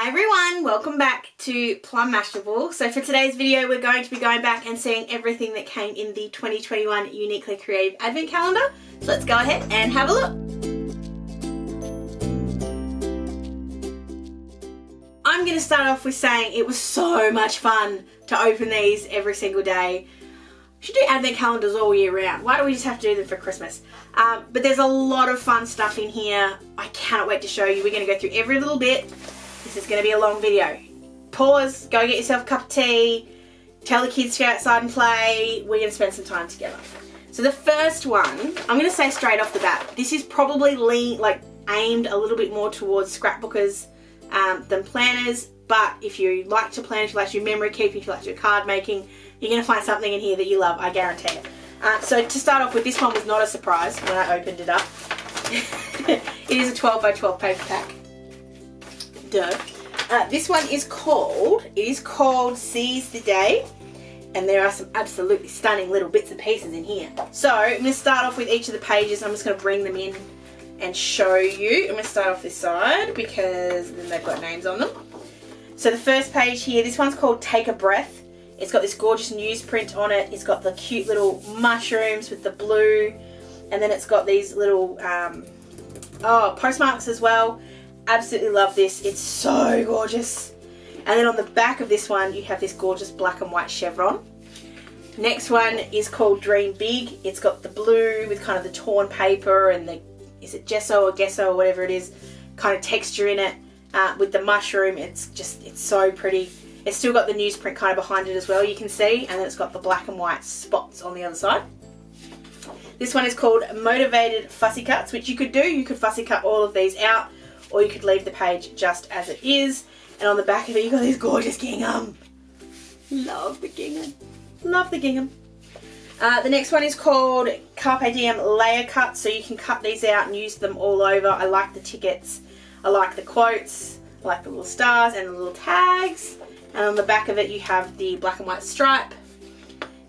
everyone, welcome back to Plum Mashable. So for today's video we're going to be going back and seeing everything that came in the 2021 Uniquely Creative Advent Calendar. So let's go ahead and have a look. I'm going to start off with saying it was so much fun to open these every single day. We should do advent calendars all year round. Why do we just have to do them for Christmas? But there's a lot of fun stuff in here. I cannot wait to show you. We're going to go through every little bit. This is going to be a long video. Pause, go get yourself a cup of tea, tell the kids to go outside and play. We're going to spend some time together. So the first one, I'm going to say straight off the bat, this is probably aimed a little bit more towards scrapbookers than planners. But if you like to plan, if you like to do memory keeping, if you like to do card making, you're going to find something in here that you love, I guarantee it. So to start off with, this one was not a surprise when I opened it up. It is a 12 by 12 paper pack. Duh. This one is called Seize the Day, and there are some absolutely stunning little bits and pieces in here. So I'm going to start off with each of the pages. I'm just going to bring them in and show you. I'm going to start off this side because then they've got names on them. So the first page here, this one's called Take a Breath. It's got this gorgeous newsprint on it. It's got the cute little mushrooms with the blue, and then it's got these little postmarks as well. Absolutely love this. It's so gorgeous. And then on the back of this one, you have this gorgeous black and white chevron. Next one is called Dream Big. It's got the blue with kind of the torn paper and the, is it gesso or gesso or whatever it is, kind of texture in it with the mushroom. It's so pretty. It's still got the newsprint kind of behind it as well, you can see, and then it's got the black and white spots on the other side. This one is called Motivated Fussy Cuts, which you could do. You could fussy cut all of these out, or you could leave the page just as it is. And on the back of it, you've got this gorgeous gingham. Love the gingham. Love the gingham. The next one is called Carpe Diem Layer Cuts, so you can cut these out and use them all over. I like the tickets. I like the quotes. I like the little stars and the little tags. And on the back of it, you have the black and white stripe.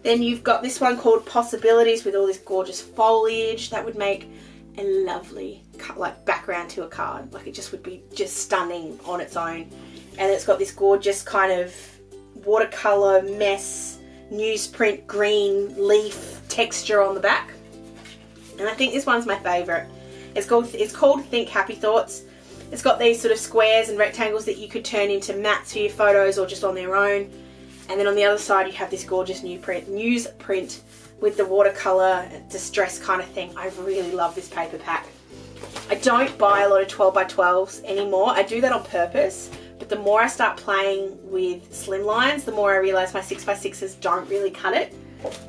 Then you've got this one called Possibilities with all this gorgeous foliage. That would make a lovely background to a card. Like, it just would be just stunning on its own. And it's got this gorgeous kind of watercolor mess newsprint green leaf texture on the back. And I think this one's my favorite. It's called Think Happy Thoughts. It's got these sort of squares and rectangles that you could turn into mats for your photos or just on their own. And then on the other side you have this gorgeous newsprint with the watercolor distress kind of thing. I really love this paper pack. I don't buy a lot of 12 by 12s anymore. I do that on purpose, but the more I start playing with slim lines, the more I realise my 6 by 6s don't really cut it.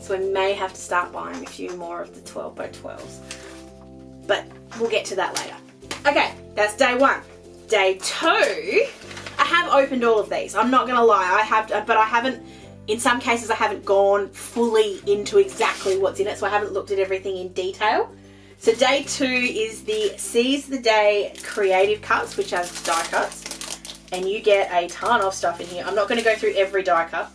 So I may have to start buying a few more of the 12 by 12s. But we'll get to that later. Okay, that's day one. Day two, I have opened all of these. I'm not gonna lie, but I haven't, in some cases I haven't gone fully into exactly what's in it, so I haven't looked at everything in detail. So day two is the Seize the Day Creative Cuts, which has die cuts, and you get a ton of stuff in here. I'm not gonna go through every die cut,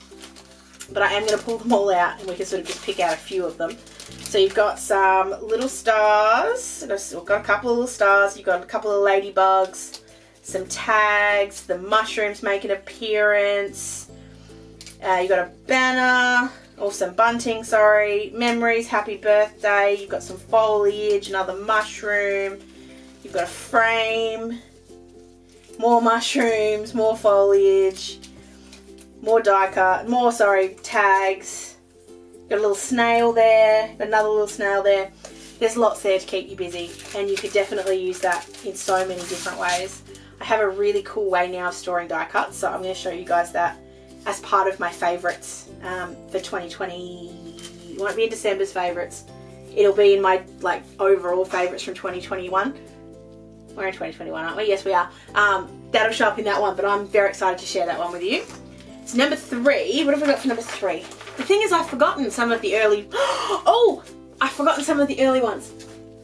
but I am gonna pull them all out and we can sort of just pick out a few of them. So you've got some little stars, we've got a couple of little stars, you've got a couple of ladybugs, some tags, the mushrooms make an appearance, you've got a banner, or some bunting, sorry, memories, happy birthday, you've got some foliage, another mushroom, you've got a frame, more mushrooms, more foliage, more die cut, tags. Got a little snail there, another little snail there. There's lots there to keep you busy, and you could definitely use that in so many different ways. I have a really cool way now of storing die cuts, so I'm going to show you guys that as part of my favourites for 2020. It won't be in December's favourites. It'll be in my overall favourites from 2021. We're in 2021, aren't we? Yes, we are. That'll show up in that one, but I'm very excited to share that one with you. So number three, what have we got for number three? The thing is, I've forgotten some of the early... I've forgotten some of the early ones.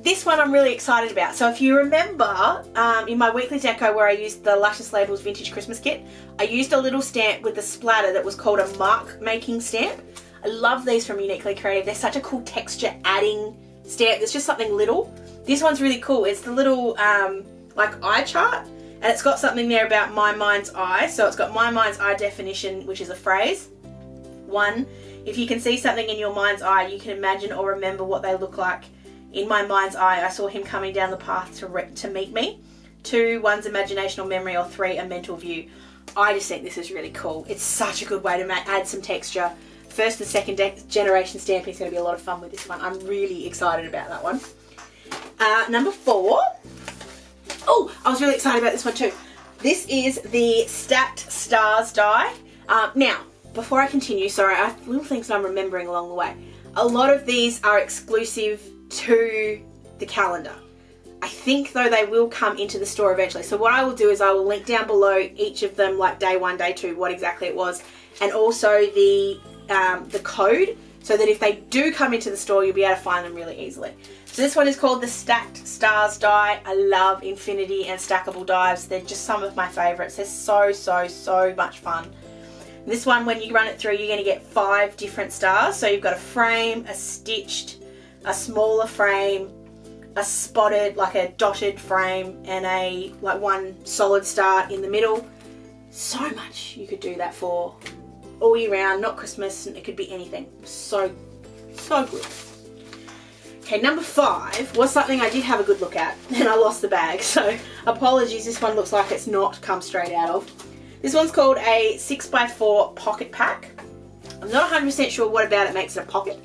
This one I'm really excited about. So if you remember, in my weekly deco where I used the Luscious Labels Vintage Christmas Kit, I used a little stamp with the splatter that was called a mark making stamp. I love these from Uniquely Creative. They're such a cool texture adding stamp. There's just something little. This one's really cool. It's the little eye chart, And it's got something there about my mind's eye. So it's got my mind's eye definition, which is a phrase. 1, if you can see something in your mind's eye, you can imagine or remember what they look like. In my mind's eye, I saw him coming down the path to meet me. 2, one's imagination or memory, or 3, a mental view. I just think this is really cool. It's such a good way to add some texture. First and second generation stamping is going to be a lot of fun with this one. I'm really excited about that one. Number 4. Oh, I was really excited about this one too. This is the Stacked Stars die. Now, before I continue, sorry, I have little things I'm remembering along the way. A lot of these are exclusive to the calendar. I think though they will come into the store eventually. So what I will do is I will link down below each of them, like day 1, day 2, what exactly it was, and also the code, so that if they do come into the store, you'll be able to find them really easily. So this one is called the Stacked Stars die. I love infinity and stackable dies. They're just some of my favorites. They're so much fun. This one, when you run it through, you're going to get 5 different stars. So you've got a frame, a stitched, a smaller frame, a spotted, like a dotted frame, and a like one solid star in the middle. So much you could do that for all year round, not Christmas, it could be anything. So good. Okay, number 5 was something I did have a good look at, and I lost the bag, so apologies, this one looks like it's not come straight out of. This one's called a 6x4 pocket pack. I'm not 100% sure what about it makes it a pocket,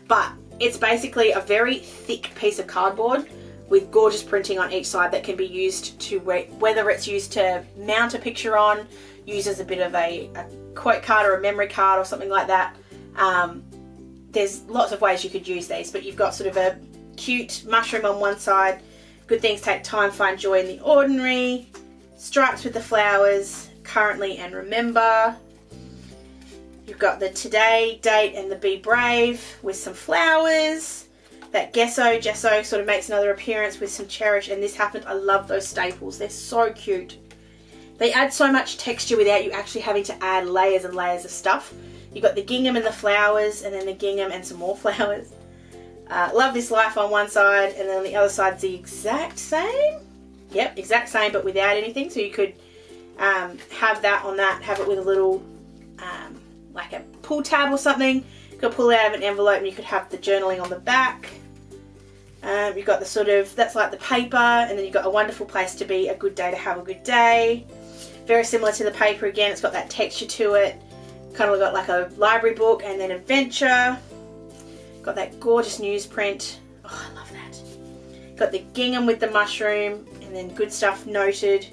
but it's basically a very thick piece of cardboard with gorgeous printing on each side that can be used to, whether it's used to mount a picture on, used as a bit of a quote card or a memory card or something like that. There's lots of ways you could use these, but you've got sort of a cute mushroom on one side, good things take time, find joy in the ordinary, stripes with the flowers, currently and remember. You've got the today, date, and the be brave with some flowers. That gesso sort of makes another appearance with some cherish, and this happened. I love those staples. They're so cute. They add so much texture without you actually having to add layers and layers of stuff. You've got the gingham and the flowers, and then the gingham and some more flowers. Love this life on one side, and then on the other side's the exact same. Yep, exact same, but without anything. So you could have that on that, have it with a little, like a pull tab or something. You could pull it out of an envelope, and you could have the journaling on the back. You've got the sort of, that's like the paper, and then you've got a wonderful place to be, a good day to have a good day. Very similar to the paper again, it's got that texture to it. Kind of got like a library book and then adventure. Got that gorgeous newsprint. Oh, I love that. Got the gingham with the mushroom, and then good stuff noted.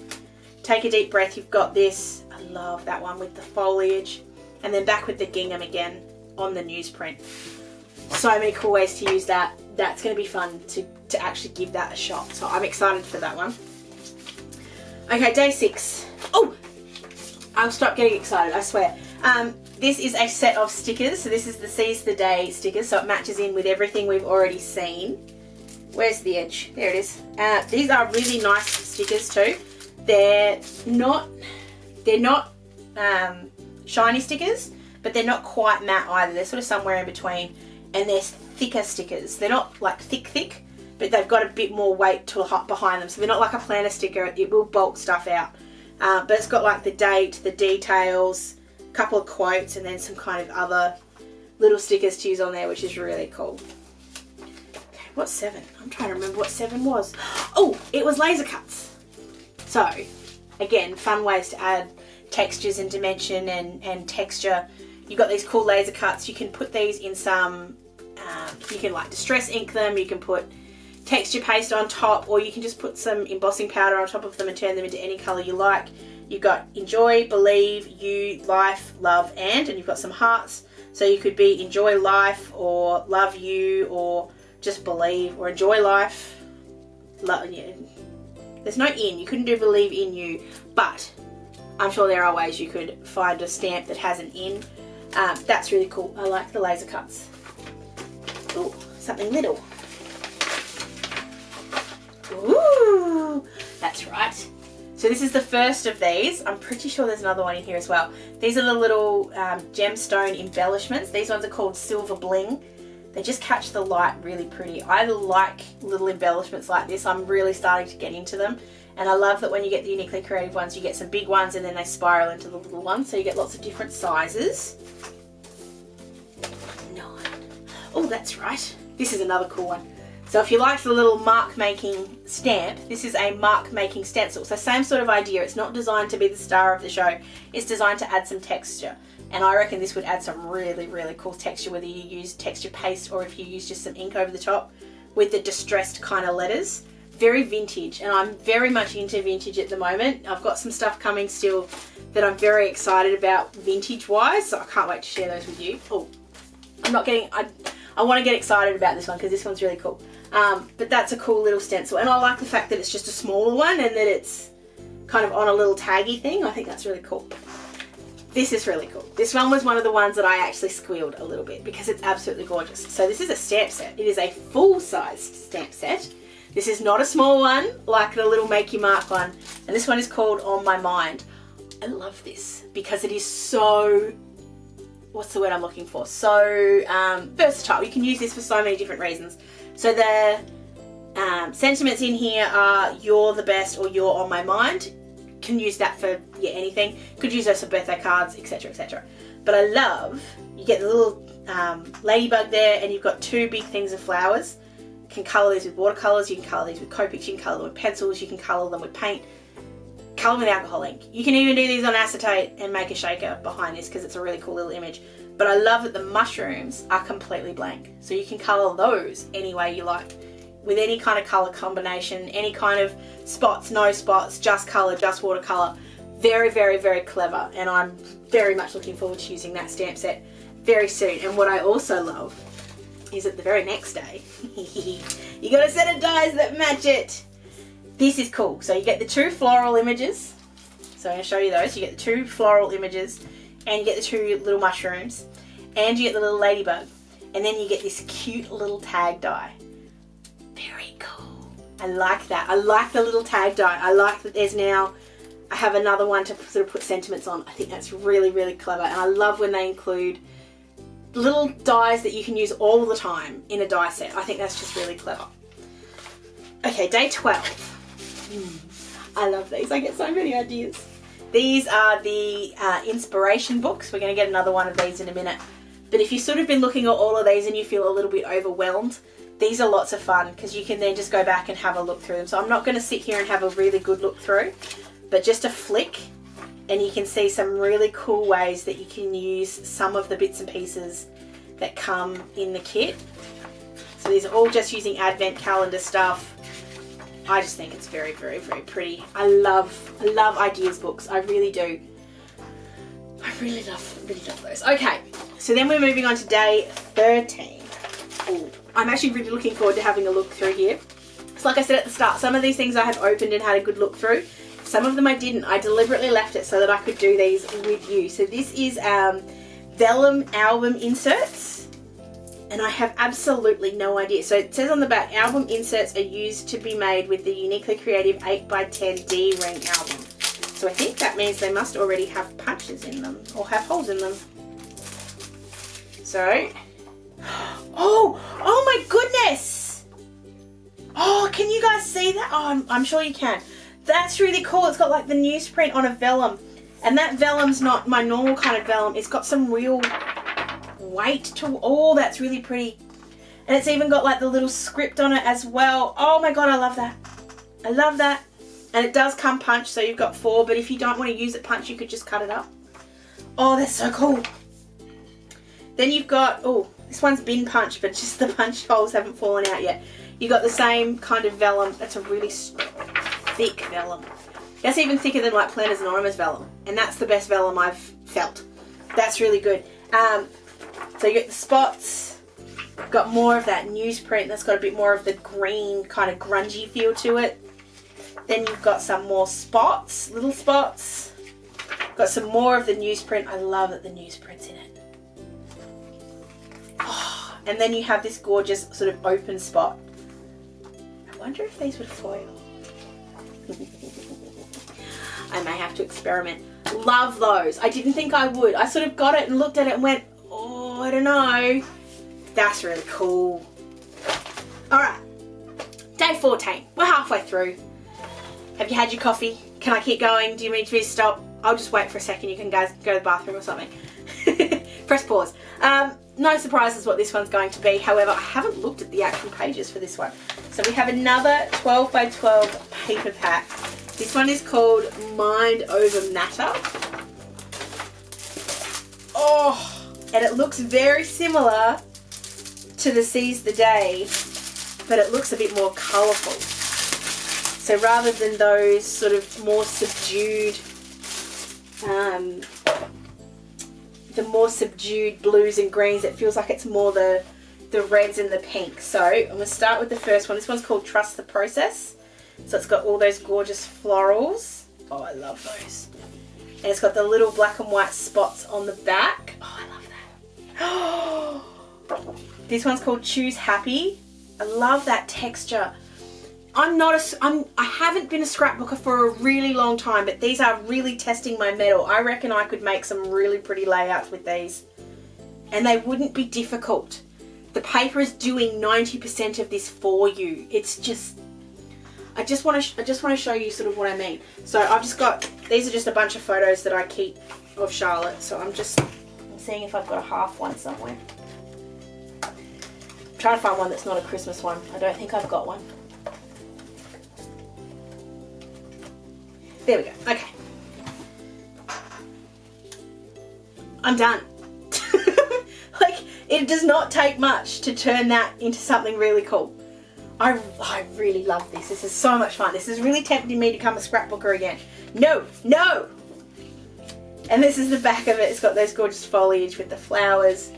Take a deep breath, you've got this. I love that one with the foliage. And then back with the gingham again on the newsprint. So many cool ways to use that. That's going to be fun to actually give that a shot. So I'm excited for that one. Okay, day 6. Oh, I'll stop getting excited, I swear. This is a set of stickers. So this is the Seize the Day stickers. So it matches in with everything we've already seen. Where's the edge? There it is. These are really nice stickers too. They're not shiny stickers, but they're not quite matte either. They're sort of somewhere in between, and they're thicker stickers. They're not like thick, but they've got a bit more weight behind them. So they're not like a planner sticker. It will bulk stuff out. But it's got like the date, the details, a couple of quotes, and then some kind of other little stickers to use on there, which is really cool. Okay, what's 7? I'm trying to remember what 7 was. Oh, it was laser cuts. So, again, fun ways to add textures and dimension and texture. You've got these cool laser cuts. You can put these in some, you can like distress ink them, you can put texture paste on top, or you can just put some embossing powder on top of them and turn them into any colour you like. You've got enjoy, believe, you, life, love, and you've got some hearts. So you could be enjoy life, or love you, or just believe, or enjoy life. Love, yeah. There's no in, you couldn't do believe in you, but I'm sure there are ways you could find a stamp that has an in. That's really cool. I like the laser cuts. Ooh, something little. Ooh, that's right. So this is the first of these. I'm pretty sure there's another one in here as well. These are the little gemstone embellishments. These ones are called Silver Bling. They just catch the light really pretty. I like little embellishments like this. I'm really starting to get into them. And I love that when you get the Uniquely Creative ones, you get some big ones and then they spiral into the little ones. So you get lots of different sizes. 9. Oh, that's right. This is another cool one. So if you like the little mark making stamp, this is a mark making stencil. So same sort of idea. It's not designed to be the star of the show. It's designed to add some texture. And I reckon this would add some really, really cool texture, whether you use texture paste or if you use just some ink over the top with the distressed kind of letters. Very vintage, and I'm very much into vintage at the moment. I've got some stuff coming still that I'm very excited about vintage wise, so I can't wait to share those with you. Oh, I want to get excited about this one because this one's really cool. But that's a cool little stencil, and I like the fact that it's just a smaller one and that it's kind of on a little taggy thing. I think that's really cool. This is really cool. This one was one of the ones that I actually squealed a little bit because it's absolutely gorgeous. So this is a stamp set. It is a full-sized stamp set. This is not a small one like the little Make Your Mark one. And this one is called On My Mind. I love this because it is so, what's the word I'm looking for? So versatile. You can use this for so many different reasons. So the sentiments in here are you're the best or you're on my mind. Can use that for anything. Could use those for birthday cards, etc, etc. But I love, you get the little ladybug there and you've got 2 big things of flowers. You can colour these with watercolours, you can colour these with Copics, you can colour them with pencils, you can colour them with paint, colour them with alcohol ink. You can even do these on acetate and make a shaker behind this because it's a really cool little image. But I love that the mushrooms are completely blank. So you can colour those any way you like. With any kind of colour combination, any kind of spots, no spots, just colour, just watercolour. Very, very, very clever. And I'm very much looking forward to using that stamp set very soon. And what I also love is that the very next day, you got a set of dies that match it. This is cool. So you get the 2 floral images. So I'm going to show you those. You get the 2 floral images and you get the 2 little mushrooms and you get the little ladybug. And then you get this cute little tag die. Very cool. I like that. I like the little tag die. I like that there's now, I have another one to sort of put sentiments on. I think that's really, really clever. And I love when they include little dies that you can use all the time in a die set. I think that's just really clever. Okay, day 12. I love these. I get so many ideas. These are the inspiration books. We're going to get another one of these in a minute. But if you've sort of been looking at all of these and you feel a little bit overwhelmed, these are lots of fun because you can then just go back and have a look through them. So I'm not going to sit here and have a really good look through, but just a flick and you can see some really cool ways that you can use some of the bits and pieces that come in the kit. So these are all just using advent calendar stuff. I just think it's very, very, very pretty. I love ideas books. I really do. I really love those. Okay, so then we're moving on to day 13. Ooh, I'm actually really looking forward to having a look through here. So like I said at the start, some of these things I have opened and had a good look through. Some of them I didn't. I deliberately left it so that I could do these with you. So this is Vellum album inserts. And I have absolutely no idea. So it says on the back, album inserts are used to be made with the Uniquely Creative 8x10 D-ring album. So I think that means they must already have punches in them or have holes in them. So, oh my goodness. Oh, can you guys see that? Oh, I'm sure you can. That's really cool. It's got like the newsprint on a vellum. And that vellum's not my normal kind of vellum. It's got some real weight to, oh, that's really pretty. And it's even got like the little script on it as well. Oh my God, I love that. I love that. And it does come punched, so you've got 4, but if you don't want to use it punched, you could just cut it up. Oh, that's so cool. Then you've got, oh, this one's been punched, but just the punch holes haven't fallen out yet. You've got the same kind of vellum. That's a really thick vellum. That's even thicker than like Planners Anonymous vellum. And that's the best vellum I've felt. That's really good. So you get the spots. Got more of that newsprint that's got a bit more of the green kind of grungy feel to it. Then you've got some more spots, little spots. Got some more of the newsprint. I love that the newsprint's in it. Oh, and then you have this gorgeous sort of open spot. I wonder if these would foil. I may have to experiment. Love those. I didn't think I would. I sort of got it and looked at it and went, oh, I don't know. That's really cool. All right, day 14. We're halfway through. Have you had your coffee? Can I keep going? Do you need me to stop? I'll just wait for a second. You can guys go to the bathroom or something. Press pause. No surprises what this one's going to be. However, I haven't looked at the actual pages for this one. So we have another 12 by 12 paper pack. This one is called Mind Over Matter. Oh, and it looks very similar to the Seize the Day, but it looks a bit more colourful. So rather than those sort of more subdued, the more subdued blues and greens, it feels like it's more the reds and the pinks. So I'm going to start with the first one. This one's called Trust the Process. So it's got all those gorgeous florals. Oh, I love those. And it's got the little black and white spots on the back. Oh, I love that. This one's called Choose Happy. I love that texture. I haven't been a scrapbooker for a really long time, but these are really testing my mettle. I reckon I could make some really pretty layouts with these, and they wouldn't be difficult. The paper is doing 90% of this for you. It's just, I just want to show you sort of what I mean. So I've just got, these are just a bunch of photos that I keep of Charlotte. So I'm seeing if I've got a half one somewhere. I'm trying to find one that's not a Christmas one. I don't think I've got one. There we go. Okay. I'm done. Like, it does not take much to turn that into something really cool. I really love this. This is so much fun. This is really tempting me to become a scrapbooker again. No, no! And this is the back of it. It's got those gorgeous foliage with the flowers.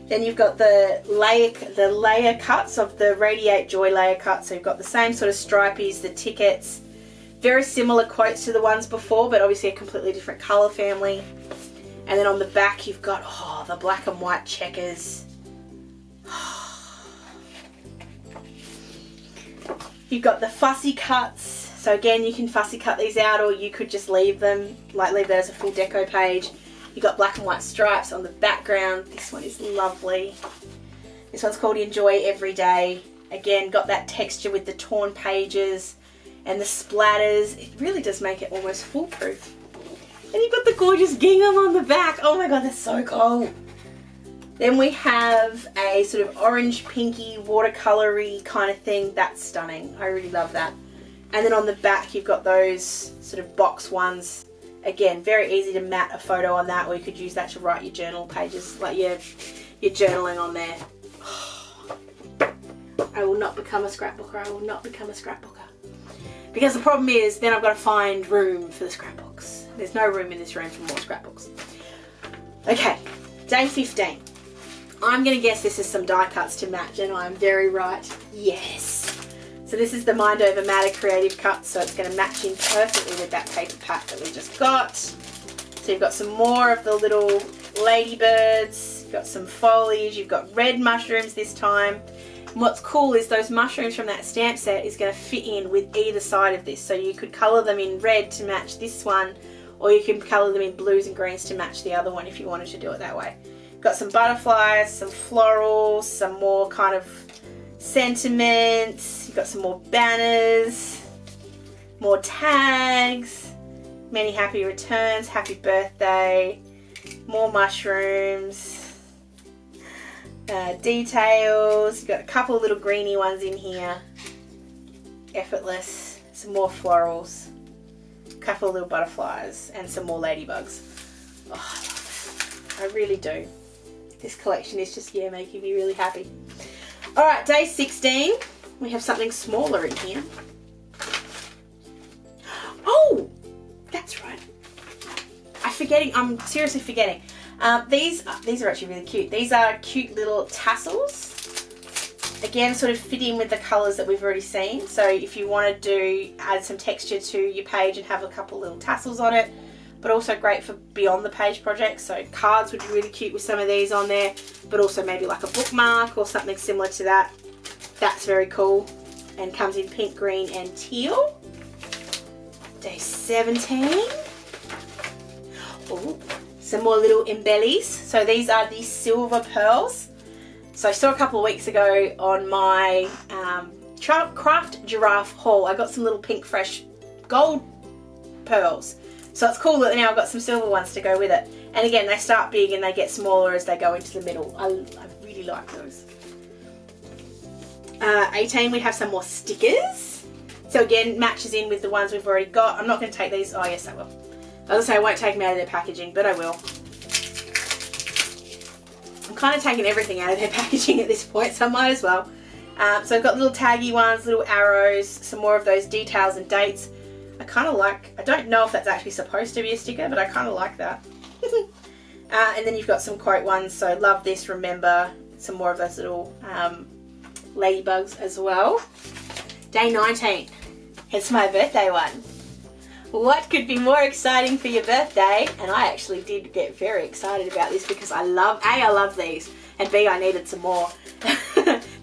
Then you've got the layer cuts of the Radiate Joy layer cut. So you've got the same sort of stripies, the tickets. Very similar quotes to the ones before, but obviously a completely different colour family. And then on the back you've got, oh, the black and white checkers. You've got the fussy cuts. So again, you can fussy cut these out, or you could just leave them, like leave that as a full deco page. You've got black and white stripes on the background. This one is lovely. This one's called Enjoy Every Day. Again, got that texture with the torn pages and the splatters. It really does make it almost foolproof. And you've got the gorgeous gingham on the back. Oh my god, that's so cool. Then we have a sort of orange pinky watercolory kind of thing. That's stunning. I really love that. And then on the back you've got those sort of box ones. Again, very easy to mat a photo on that, or you could use that to write your journal pages, like your journaling on there. I will not become a scrapbooker. I will not become a scrapbooker. Because the problem is, then I've got to find room for the scrapbooks. There's no room in this room for more scrapbooks. Okay, day 15. I'm going to guess this is some die cuts to match, and I'm very right. Yes. So this is the Mind Over Matter Creative Cuts, so it's going to match in perfectly with that paper pack that we just got. So you've got some more of the little ladybirds, you've got some foliage, you've got red mushrooms this time. And what's cool is those mushrooms from that stamp set is going to fit in with either side of this. So you could colour them in red to match this one, or you can colour them in blues and greens to match the other one if you wanted to do it that way. Got some butterflies, some florals, some more kind of sentiments. You've got some more banners, more tags, many happy returns, happy birthday, more mushrooms. Details, you've got a couple of little greeny ones in here, effortless, some more florals, a couple of little butterflies, and some more ladybugs. Oh, I love it. I really do. This collection is just, yeah, making me really happy. Alright, day 16, we have something smaller in here. Oh, that's right. I'm seriously forgetting. These are actually really cute. These are cute little tassels. Again, sort of fit in with the colours that we've already seen. So if you want to add some texture to your page and have a couple little tassels on it, but also great for beyond the page projects. So cards would be really cute with some of these on there, but also maybe like a bookmark or something similar to that. That's very cool and comes in pink, green and teal. Day 17. Oh, some more little embellies. So these are the silver pearls. So I saw a couple of weeks ago on my Craft Giraffe haul, I got some little pink fresh gold pearls. So it's cool that now I've got some silver ones to go with it. And again, they start big and they get smaller as they go into the middle. I really like those. 18, we have some more stickers. So again, matches in with the ones we've already got. I'm not going to take these. Oh yes, I will. I was going to say I won't take them out of their packaging, but I will. I'm kind of taking everything out of their packaging at this point, so I might as well. So I've got little taggy ones, little arrows, some more of those details and dates. I kind of like, I don't know if that's actually supposed to be a sticker, but I kind of like that. And then you've got some quote ones, so love this, remember, some more of those little ladybugs as well. Day 19, it's my birthday one. What could be more exciting for your birthday? And I actually did get very excited about this because I love these, and B, I needed some more.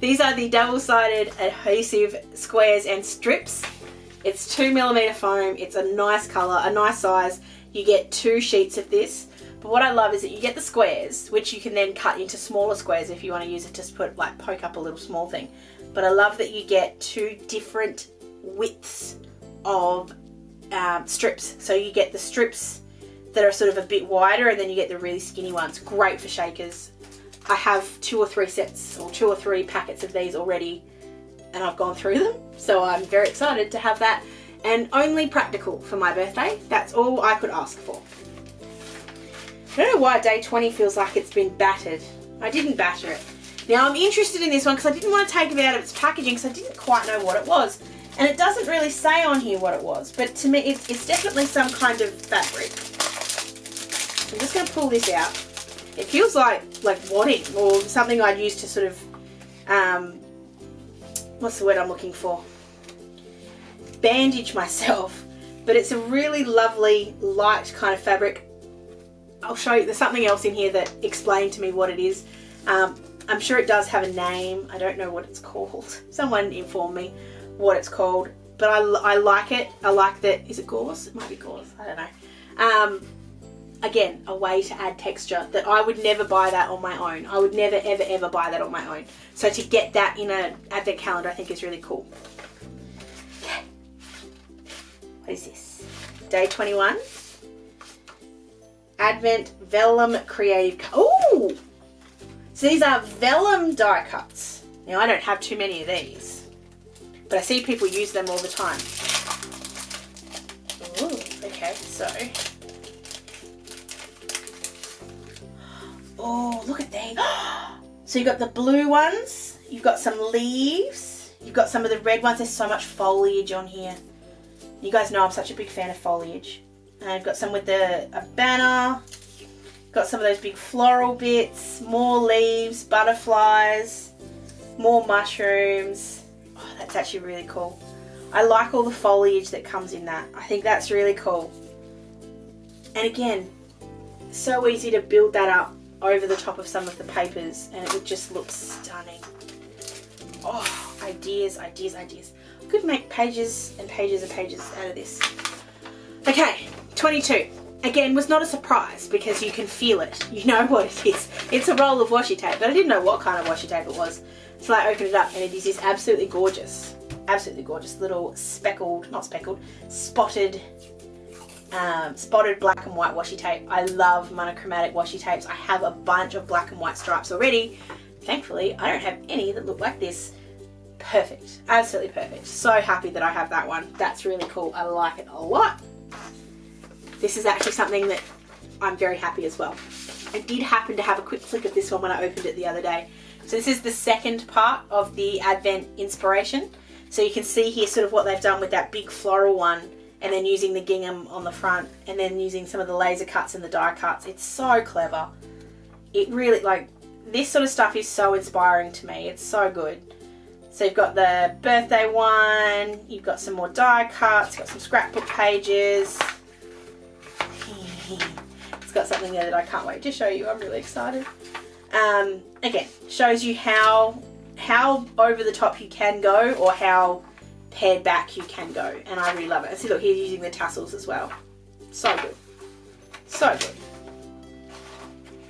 These are the double-sided adhesive squares and strips. It's 2mm foam, it's a nice colour, a nice size. You get 2 sheets of this. But what I love is that you get the squares, which you can then cut into smaller squares if you want to use it to put, like, poke up a little small thing. But I love that you get 2 different widths of strips. So you get the strips that are sort of a bit wider, and then you get the really skinny ones. Great for shakers. I have 2 or 3 sets or 2 or 3 packets of these already, and I've gone through them. So I'm very excited to have that, and only practical for my birthday. That's all I could ask for. I don't know why day 20 feels like it's been battered. I didn't batter it. Now I'm interested in this one because I didn't want to take it out of its packaging because I didn't quite know what it was. And it doesn't really say on here what it was, but to me it's definitely some kind of fabric. I'm just going to pull this out. It feels like wadding or something I'd use to sort of, what's the word I'm looking for? Bandage myself. But it's a really lovely, light kind of fabric. I'll show you, there's something else in here that explained to me what it is. I'm sure it does have a name. I don't know what it's called. Someone inform me what it's called. But I like it. I like that. Is it gauze? It might be gauze. I don't know. Again, a way to add texture that I would never buy that on my own. I would never, ever, ever buy that on my own. So to get that in an advent calendar, I think is really cool. Okay. What is this? Day 21. Advent Vellum Creative. Oh! So these are Vellum Die Cuts. Now I don't have too many of these, but I see people use them all the time. Ooh, okay, so. Oh, look at these. So you've got the blue ones, you've got some leaves, you've got some of the red ones. There's so much foliage on here. You guys know I'm such a big fan of foliage. And I've got some with a banner, got some of those big floral bits, more leaves, butterflies, more mushrooms. Oh, that's actually really cool. I like all the foliage that comes in that. I think that's really cool. And again, so easy to build that up over the top of some of the papers and it would just look stunning. Oh, ideas, ideas, ideas. I could make pages and pages and pages out of this. Okay, 22. Again, was not a surprise because you can feel it. You know what it is. It's a roll of washi tape, but I didn't know what kind of washi tape it was. So I opened it up and it is this absolutely gorgeous little spotted black and white washi tape. I love monochromatic washi tapes. I have a bunch of black and white stripes already. Thankfully, I don't have any that look like this. Perfect, absolutely perfect. So happy that I have that one. That's really cool. I like it a lot. This is actually something that I'm very happy as well. I did happen to have a quick flick of this one when I opened it the other day. So this is the second part of the Advent inspiration. So you can see here sort of what they've done with that big floral one and then using the gingham on the front and then using some of the laser cuts and the die cuts. It's so clever. It really, like, this sort of stuff is so inspiring to me. It's so good. So you've got the birthday one, you've got some more die cuts, got some scrapbook pages. It's got something there that I can't wait to show you. I'm really excited. Again, shows you how over the top you can go or how pared back you can go, and I really love it. And see, look, he's using the tassels as well. So good. So good.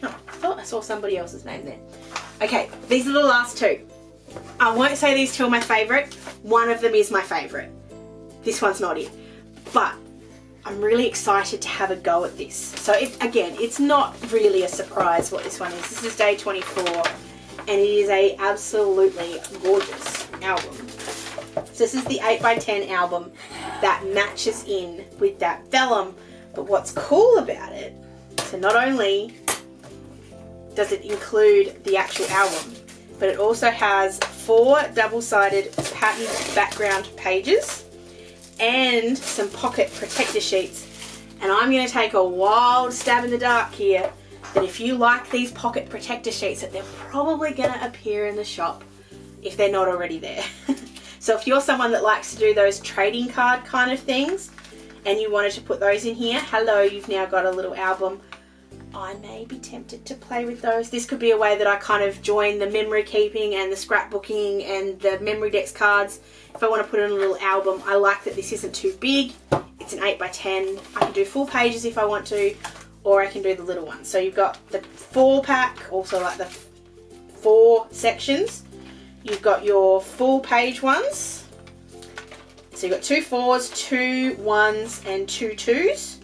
Oh, I thought I saw somebody else's name there. Okay, these are the last two. I won't say these two are my favourite. One of them is my favourite. This one's not it. but I'm really excited to have a go at this. So again, it's not really a surprise what this one is. This is day 24 and it is a absolutely gorgeous album. So this is the 8x10 album that matches in with that vellum. But what's cool about it, so not only does it include the actual album, but it also has 4 double-sided patterned background pages and some pocket protector sheets. And I'm going to take a wild stab in the dark here that if you like these pocket protector sheets, that they're probably going to appear in the shop if they're not already there. So if you're someone that likes to do those trading card kind of things and you wanted to put those in here, hello, you've now got a little album. I may be tempted to play with those. This could be a way that I kind of join the memory keeping and the scrapbooking and the memory decks cards. If I want to put in a little album, I like that this isn't too big. It's an 8x10. I can do full pages if I want to, or I can do the little ones. So you've got the 4-pack, also like the 4 sections. You've got your full page ones. So you've got 2 4s, 2 1s, and 2 2s.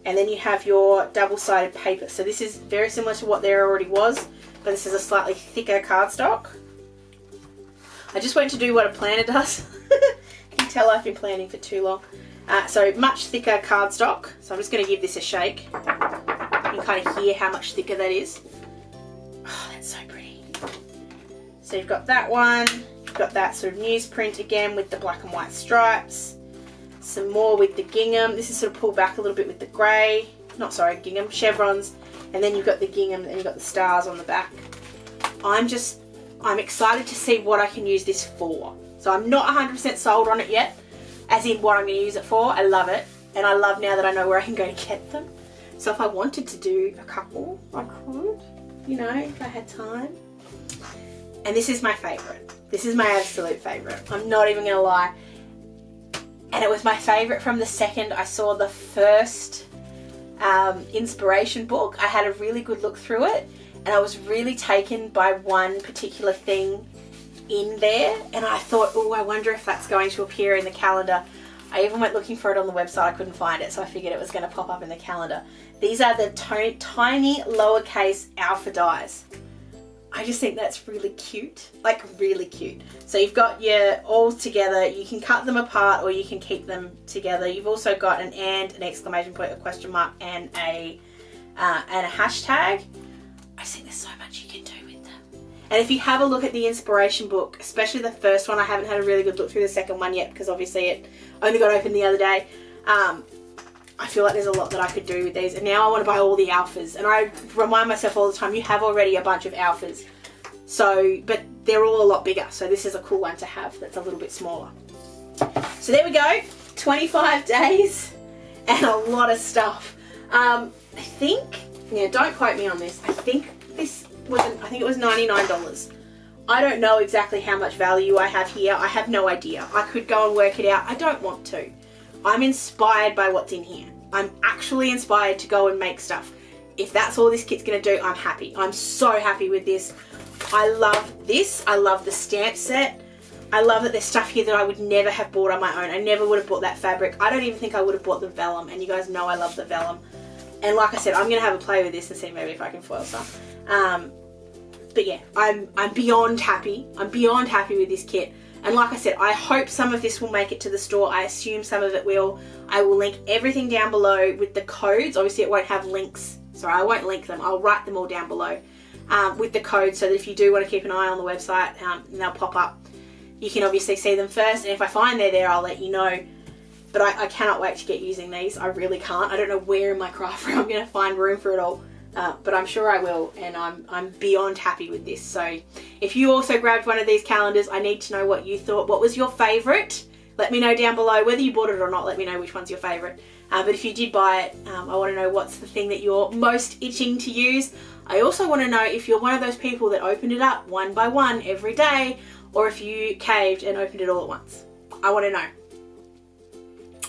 And then you have your double-sided paper. So this is very similar to what there already was, but this is a slightly thicker cardstock. I just went to do what a planner does. You can tell I've been planning for too long. So much thicker cardstock. So I'm just going to give this a shake. You can kind of hear how much thicker that is. Oh, that's so pretty. So you've got that one. You've got that sort of newsprint again with the black and white stripes. Some more with the gingham. This is sort of pulled back a little bit with the grey. Not sorry, gingham, chevrons. And then you've got the gingham and you've got the stars on the back. I'm excited to see what I can use this for. So I'm not 100% sold on it yet, as in what I'm going to use it for. I love it. And I love now that I know where I can go to get them. So if I wanted to do a couple, I could, you know, if I had time. And this is my favourite. This is my absolute favourite. I'm not even going to lie. And it was my favourite from the second I saw the first inspiration book. I had a really good look through it and I was really taken by one particular thing in there, and I thought, oh, I wonder if that's going to appear in the calendar. I even went looking for it on the website. I couldn't find it, so I figured it was going to pop up in the calendar. These are the tiny lowercase alpha dies. I just think that's really cute, like really cute. So you've got your all together. You can cut them apart or you can keep them together. You've also got an and, an exclamation point, a question mark, and a hashtag. I think there's so much you can do with them. And if you have a look at the inspiration book, especially the first one, I haven't had a really good look through the second one yet because obviously it only got open the other day. I feel like there's a lot that I could do with these, and now I want to buy all the alphas, and I remind myself all the time, you have already a bunch of alphas, so, but they're all a lot bigger, so this is a cool one to have that's a little bit smaller. So there we go, 25 days and a lot of stuff. I think, yeah, don't quote me on this, I think this was, I think it was $99. I don't know exactly how much value I have here, I have no idea. I could go and work it out, I don't want to. I'm inspired by what's in here. I'm actually inspired to go and make stuff. If that's all this kit's going to do, I'm happy. I'm so happy with this. I love this. I love the stamp set. I love that there's stuff here that I would never have bought on my own. I never would have bought that fabric. I don't even think I would have bought the vellum, and you guys know I love the vellum. And like I said, I'm going to have a play with this and see maybe if I can foil some. But yeah, I'm beyond happy. I'm beyond happy with this kit. And like I said, I hope some of this will make it to the store. I assume some of it will. I will link everything down below with the codes. Obviously it won't have links. Sorry, I won't link them. I'll write them all down below with the codes so that if you do want to keep an eye on the website, they'll pop up. You can obviously see them first. And if I find they're there, I'll let you know. But I cannot wait to get using these. I really can't. I don't know where in my craft room I'm going to find room for it all. But I'm sure I will, and I'm beyond happy with this. So if you also grabbed one of these calendars, I need to know what you thought. What was your favourite? Let me know down below. Whether you bought it or not, let me know which one's your favourite. But if you did buy it, I want to know what's the thing that you're most itching to use. I also want to know if you're one of those people that opened it up one by one every day, or if you caved and opened it all at once. I want to know.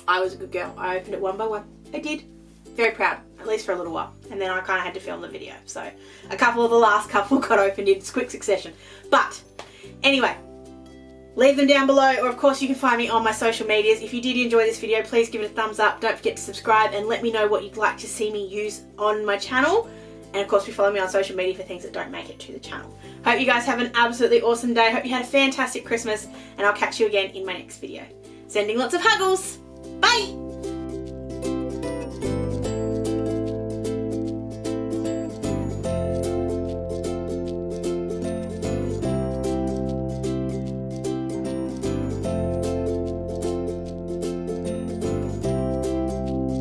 I was a good girl. I opened it one by one. I did. Very proud, at least for a little while. And then I kind of had to film the video. So a couple of the last couple got opened in quick succession. But anyway, leave them down below, or of course you can find me on my social medias. If you did enjoy this video, please give it a thumbs up. Don't forget to subscribe and let me know what you'd like to see me use on my channel. And of course, follow me on social media for things that don't make it to the channel. Hope you guys have an absolutely awesome day. Hope you had a fantastic Christmas, and I'll catch you again in my next video. Sending lots of huggles. Bye!